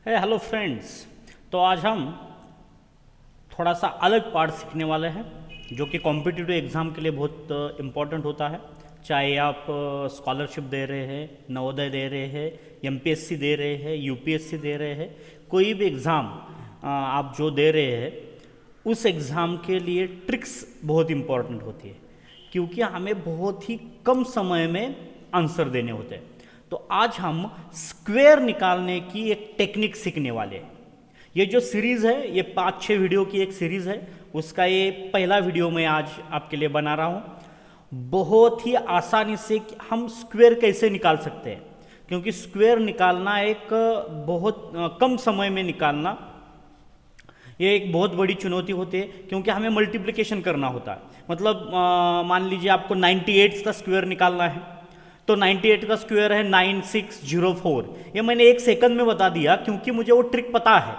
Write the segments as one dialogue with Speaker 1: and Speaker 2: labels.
Speaker 1: Hello friends. तो आज हम थोड़ा सा अलग पार्ट सीखने वाले हैं जो कि कॉम्पिटिटिव एग्ज़ाम के लिए बहुत इम्पोर्टेंट होता है। चाहे आप स्कॉलरशिप दे रहे हैं, नवोदय दे रहे हैं, एमपीएससी दे रहे हैं, यूपीएससी दे रहे हैं, कोई भी एग्ज़ाम आप जो दे रहे हैं उस एग्ज़ाम के लिए ट्रिक्स बहुत इम्पोर्टेंट होती है, क्योंकि हमें बहुत ही कम समय में आंसर देने होते हैं। तो आज हम स्क्वायर निकालने की एक टेक्निक सीखने वाले हैं। ये जो सीरीज़ है ये 5-6 वीडियो की एक सीरीज़ है, उसका ये पहला वीडियो मैं आज आपके लिए बना रहा हूँ। बहुत ही आसानी से हम स्क्वायर कैसे निकाल सकते हैं, क्योंकि स्क्वायर निकालना एक बहुत कम समय में निकालना ये एक बहुत बड़ी चुनौती होती है, क्योंकि हमें मल्टीप्लिकेशन करना होता है। मतलब मान लीजिए आपको 98 का स्क्वायर निकालना है, तो 98 का स्क्वायर है 9604। ये मैंने 1 सेकंड में बता दिया क्योंकि मुझे वो ट्रिक पता है।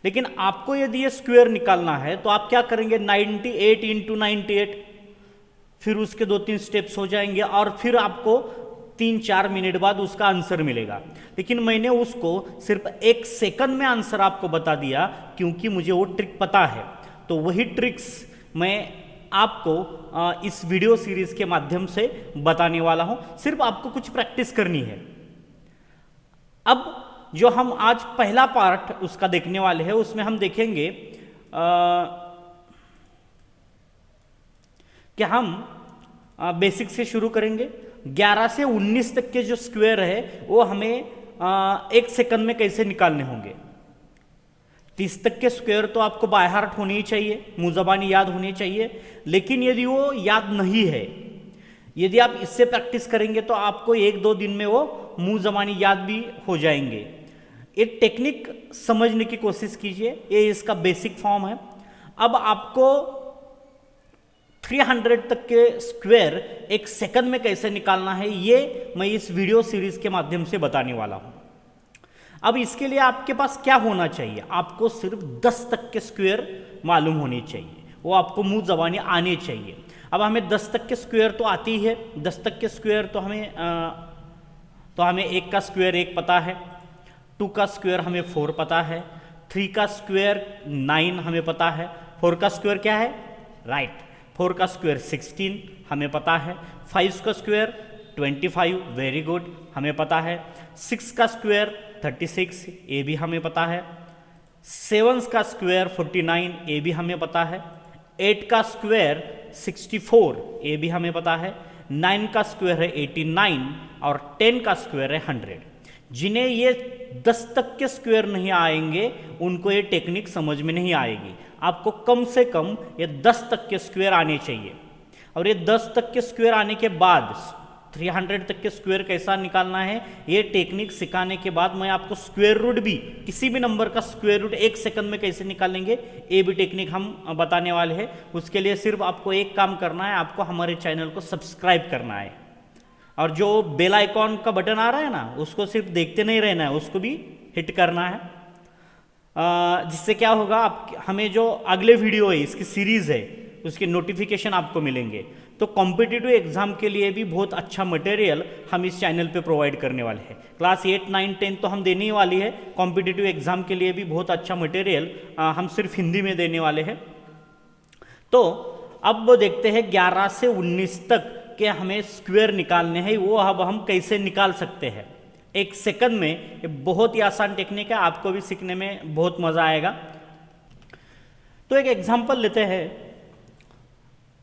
Speaker 1: लेकिन आपको यदि ये स्क्वायर निकालना है तो आप क्या करेंगे, 98 इंटू 98, फिर उसके 2-3 स्टेप्स हो जाएंगे और फिर आपको 3-4 मिनट बाद उसका आंसर मिलेगा। लेकिन मैंने उसको सिर्फ 1 सेकंड में आंसर आपको बता दिया क्योंकि मुझे वो ट्रिक पता है। तो वही ट्रिक्स मैं आपको इस वीडियो सीरीज के माध्यम से बताने वाला हूं। सिर्फ आपको कुछ प्रैक्टिस करनी है। अब जो हम आज पहला पार्ट उसका देखने वाले हैं, उसमें हम देखेंगे कि हम बेसिक से शुरू करेंगे। 11 से 19 तक के जो स्क्वायर है वो हमें 1 सेकंड में कैसे निकालने होंगे। 30 तक के स्क्वायर तो आपको बाय हार्ट होनी ही चाहिए, मुंह ज़बानी याद होनी चाहिए। लेकिन यदि वो याद नहीं है, यदि आप इससे प्रैक्टिस करेंगे तो आपको 1-2 दिन में वो मुंह ज़बानी याद भी हो जाएंगे। एक टेक्निक समझने की कोशिश कीजिए, ये इसका बेसिक फॉर्म है। अब आपको 300 तक के स्क्वायर 1 सेकंड में कैसे निकालना है ये मैं इस वीडियो सीरीज के माध्यम से बताने वाला हूं। अब इसके लिए आपके पास क्या होना चाहिए, आपको सिर्फ 10 तक के स्क्वायर मालूम होने चाहिए, वो आपको मुंह ज़बानी आने चाहिए। अब हमें 10 तक के स्क्वायर तो आती है। 10 तक के स्क्वायर तो हमें 1 का स्क्वायर 1 पता है, 2 का स्क्वायर हमें 4 पता है, 3 का स्क्वायर 9 हमें पता है, 4 का स्क्वायर क्या है, राइट, 4 का स्क्वायर 16 हमें पता है, 5 का स्क्वायर 25 वेरी गुड हमें पता है, 6 का स्क्वायर 36 ये भी हमें पता है, 7 का स्क्वायर 49 ये भी हमें पता है, 8 का स्क्वायर 64 ये भी हमें पता है, 9 का स्क्वायर है 89 और 10 का स्क्वायर है 100। जिन्हें ये 10 तक के स्क्वायर नहीं आएंगे उनको ये टेक्निक समझ में नहीं आएगी। आपको कम से कम ये 10 तक के स्क्वायर आने चाहिए, और ये 10 तक के स्क्वायर आने के बाद 300 तक के स्क्वायर कैसा निकालना है ये टेक्निक सिखाने के बाद मैं आपको स्क्वायर रूट भी, किसी भी नंबर का स्क्वायर रूट 1 सेकंड में कैसे निकालेंगे ये भी टेक्निक हम बताने वाले हैं। उसके लिए सिर्फ आपको एक काम करना है, आपको हमारे चैनल को सब्सक्राइब करना है और जो बेल आइकॉन का बटन आ रहा है ना उसको सिर्फ देखते नहीं रहना है, उसको भी हिट करना है। जिससे क्या होगा, आप हमें जो अगले वीडियो है इसकी सीरीज़ है उसके नोटिफिकेशन आपको मिलेंगे। तो कॉम्पिटिटिव एग्जाम के लिए भी बहुत अच्छा मटेरियल हम इस चैनल पे प्रोवाइड करने वाले हैं। क्लास 8, 9, 10 तो हम देने ही वाली है, कॉम्पिटिटिव एग्जाम के लिए भी बहुत अच्छा मटेरियल हम सिर्फ हिंदी में देने वाले हैं। तो अब देखते हैं 11 से 19 तक के हमें स्क्वायर निकालने हैं, वो अब हम कैसे निकाल सकते हैं 1 सेकंड में। ये बहुत ही आसान टेक्निक है, आपको भी सीखने में बहुत मज़ा आएगा। तो एक एग्जाम्पल लेते हैं,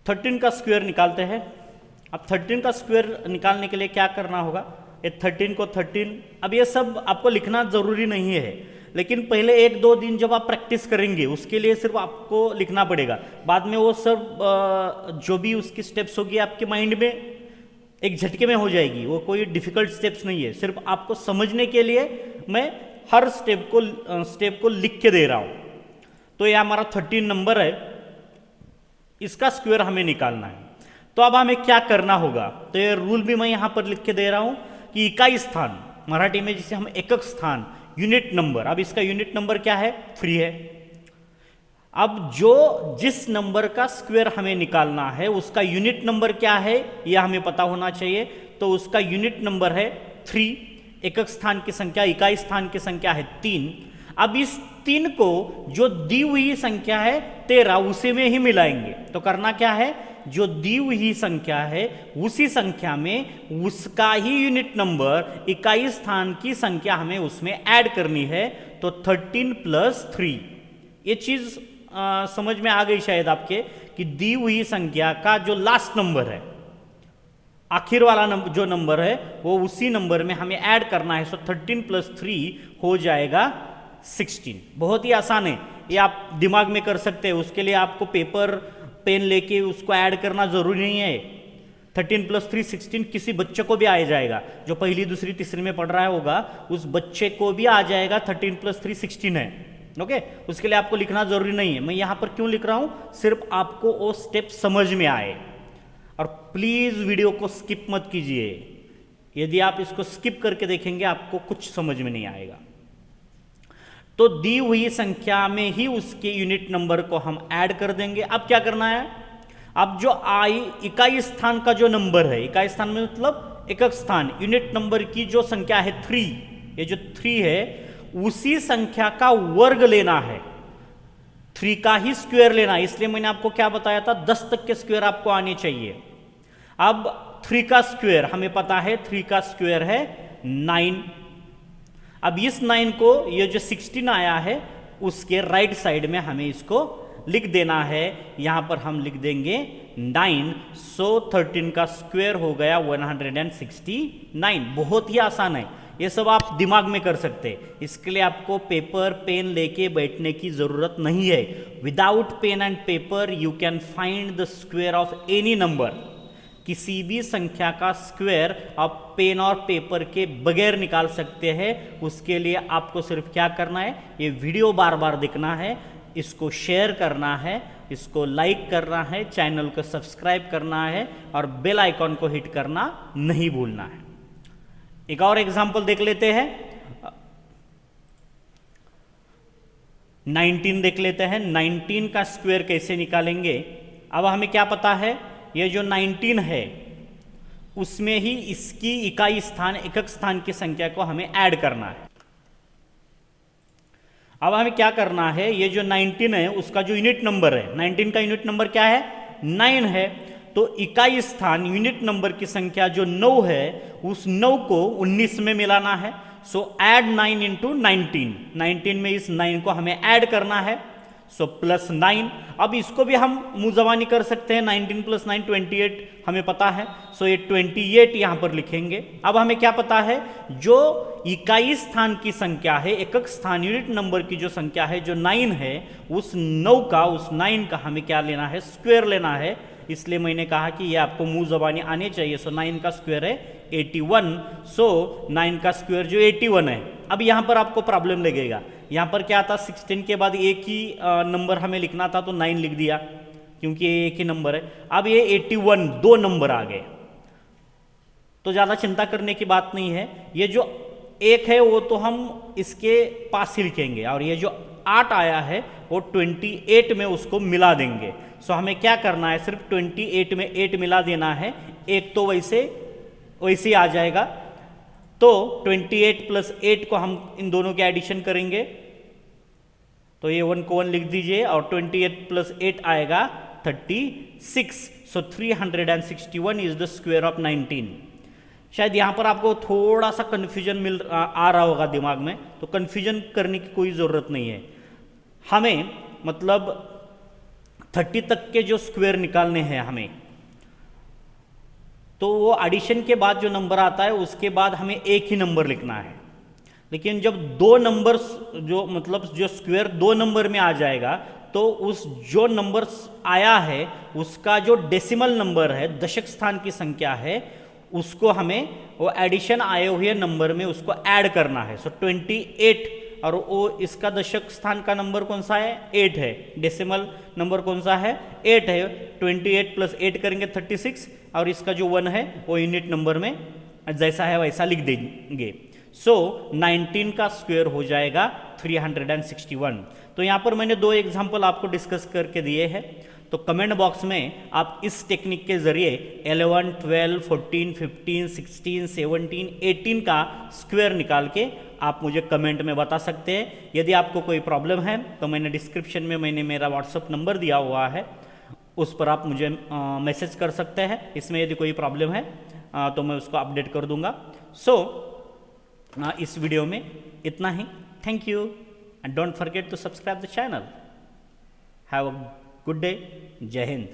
Speaker 1: 13 का स्क्वायर निकालते हैं। अब 13 का स्क्वायर निकालने के लिए क्या करना होगा, ये 13 को 13, अब ये सब आपको लिखना ज़रूरी नहीं है, लेकिन पहले 1-2 दिन जब आप प्रैक्टिस करेंगे उसके लिए सिर्फ आपको लिखना पड़ेगा। बाद में वो सब जो भी उसकी स्टेप्स होगी आपके माइंड में एक झटके में हो जाएगी, वो कोई डिफ़िकल्ट स्टेप्स नहीं है। सिर्फ आपको समझने के लिए मैं हर स्टेप को लिख के दे रहा हूँ। तो ये हमारा 13 नंबर है, इसका स्क्वायर हमें निकालना है। तो अब हमें क्या करना होगा, तो ये रूल भी मैं यहाँ पर लिख के दे रहा हूँ कि इकाई स्थान, मराठी में जिसे हम एकक स्थान, यूनिट नंबर, अब इसका यूनिट नंबर क्या है, 3 है। अब जिस नंबर का स्क्वायर हमें निकालना है उसका यूनिट नंबर क्या है यह हमें पता होना चाहिए। तो उसका यूनिट नंबर है 3। एकक स्थान की संख्या, इकाई स्थान की संख्या है 3। अब इस 3 को जो दी हुई संख्या है 13 उसी में ही मिलाएंगे। तो करना क्या है, जो दी हुई संख्या है उसी संख्या में उसका ही यूनिट नंबर, इकाई स्थान की संख्या हमें उसमें ऐड करनी है। तो 13 + 3, ये चीज समझ में आ गई शायद आपके, कि दी हुई संख्या का जो लास्ट नंबर है, आखिर वाला नंबर जो नंबर है वो उसी नंबर में हमें ऐड करना है। सो 13 + 3 हो जाएगा 16। बहुत ही आसान है, ये आप दिमाग में कर सकते हैं। उसके लिए आपको पेपर पेन लेके उसको ऐड करना जरूरी नहीं है। 13 + 3 16 किसी बच्चे को भी आ जाएगा, जो पहली दूसरी तीसरी में पढ़ रहा होगा उस बच्चे को भी आ जाएगा। 13 + 3 16 है। ओके, उसके लिए आपको लिखना जरूरी नहीं है। मैं यहां पर क्यों लिख रहा हूं, सिर्फ आपको वो स्टेप समझ में आए। और प्लीज वीडियो को स्किप मत कीजिए, यदि आप इसको स्किप करके देखेंगे आपको कुछ समझ में नहीं आएगा। तो दी हुई संख्या में ही उसके यूनिट नंबर को हम ऐड कर देंगे। अब क्या करना है, अब जो इकाई स्थान का जो नंबर है, इकाई स्थान में मतलब एकक स्थान, यूनिट नंबर की जो संख्या है 3, ये जो 3 है उसी संख्या का वर्ग लेना है, 3 का ही स्क्वायर लेना है। इसलिए मैंने आपको क्या बताया था, 10 तक के स्क्वायर आपको आने चाहिए। अब 3 का स्क्वायर हमें पता है, 3 का स्क्वायर है 9। अब इस 9 को ये जो 16 आया है उसके राइट साइड में हमें इसको लिख देना है। यहां पर हम लिख देंगे 9। सो 13 का स्क्वायर हो गया 169। बहुत ही आसान है, ये सब आप दिमाग में कर सकते हैं। इसके लिए आपको पेपर पेन लेके बैठने की जरूरत नहीं है। Without pen and paper you can find the square of any number. किसी भी संख्या का स्क्वायर आप पेन और पेपर के बगैर निकाल सकते हैं। उसके लिए आपको सिर्फ क्या करना है, ये वीडियो बार बार देखना है, इसको शेयर करना है, इसको लाइक करना है, चैनल को सब्सक्राइब करना है और बेल आइकॉन को हिट करना नहीं भूलना है। एक और एग्जांपल देख लेते हैं, 19 देख लेते हैं। 19 का स्क्वायर कैसे निकालेंगे। अब हमें क्या पता है, ये जो 19 है उसमें ही इसकी इकाई स्थान, एकक स्थान की संख्या को हमें ऐड करना है। अब हमें क्या करना है, ये जो 19 है उसका जो यूनिट नंबर है, 19 का यूनिट नंबर क्या है, 9 है। तो इकाई स्थान यूनिट नंबर की संख्या जो 9 है उस 9 को 19 में मिलाना है। सो ऐड 9 × 19, 19 में इस 9 को हमें ऐड करना है। सो +9। अब इसको भी हम मुंह जबानी कर सकते हैं, 19 + 9 28 हमें पता है। सो ये 28 यहां पर लिखेंगे। अब हमें क्या पता है, जो इकाई स्थान की संख्या है, एकक स्थान यूनिट नंबर की जो संख्या है जो 9 है, उस 9 का हमें क्या लेना है, स्क्वायर लेना है। इसलिए मैंने कहा कि ये आपको मुंह जबानी आने चाहिए। सो 9 का स्क्वायर है 81। सो 9 का स्क्वायर जो 81 है। अब यहां पर आपको प्रॉब्लम लगेगा, यहां पर क्या था, 16 के बाद एक ही नंबर हमें लिखना था तो 9 लिख दिया क्योंकि ये एक ही नंबर है। अब ये 81 2 नंबर आ गए, तो ज्यादा चिंता करने की बात नहीं है। ये जो 1 है वो तो हम इसके पास ही लिखेंगे और ये जो 8 आया है वो 28 में उसको मिला देंगे। सो हमें क्या करना है, सिर्फ 28 में 8 मिला देना है। एक तो वैसे ही आ जाएगा। तो 28 + 8 को हम इन दोनों के एडिशन करेंगे तो ये 1 को 1 लिख दीजिए और 28 + 8 आएगा 36। सो 361 इज द स्क्वायर ऑफ 19। शायद यहां पर आपको थोड़ा सा कंफ्यूजन आ रहा होगा दिमाग में, तो कंफ्यूजन करने की कोई ज़रूरत नहीं है। हमें मतलब 30 तक के जो स्क्वायर निकालने हैं हमें, तो वो एडिशन के बाद जो नंबर आता है उसके बाद हमें एक ही नंबर लिखना है। लेकिन जब 2 नंबर जो स्क्वायर 2 नंबर में आ जाएगा तो उस जो नंबर आया है उसका जो डेसिमल नंबर है, दशक स्थान की संख्या है, उसको हमें वो एडिशन आए हुए नंबर में उसको ऐड करना है। सो 28 और वो इसका दशक स्थान का नंबर कौन सा है, 8 है। डेसिमल नंबर कौन सा है, 8 है। 28 + 8 करेंगे 36 और इसका जो 1 है वो यूनिट नंबर में जैसा है वैसा लिख देंगे। सो 19 का स्क्वायर हो जाएगा 361। तो यहाँ पर मैंने 2 एग्जाम्पल आपको डिस्कस करके दिए हैं। तो कमेंट बॉक्स में आप इस टेक्निक के ज़रिए 11, 12, 14, 15, 16, 17, 18 का स्क्वायर निकाल के आप मुझे कमेंट में बता सकते हैं। यदि आपको कोई प्रॉब्लम है तो मैंने डिस्क्रिप्शन में मेरा व्हाट्सअप नंबर दिया हुआ है, उस पर आप मुझे मैसेज कर सकते हैं। इसमें यदि कोई प्रॉब्लम है तो मैं उसको अपडेट कर दूंगा। इस वीडियो में इतना ही। Thank you and don't forget to subscribe the channel. Have a good day. जय हिंद।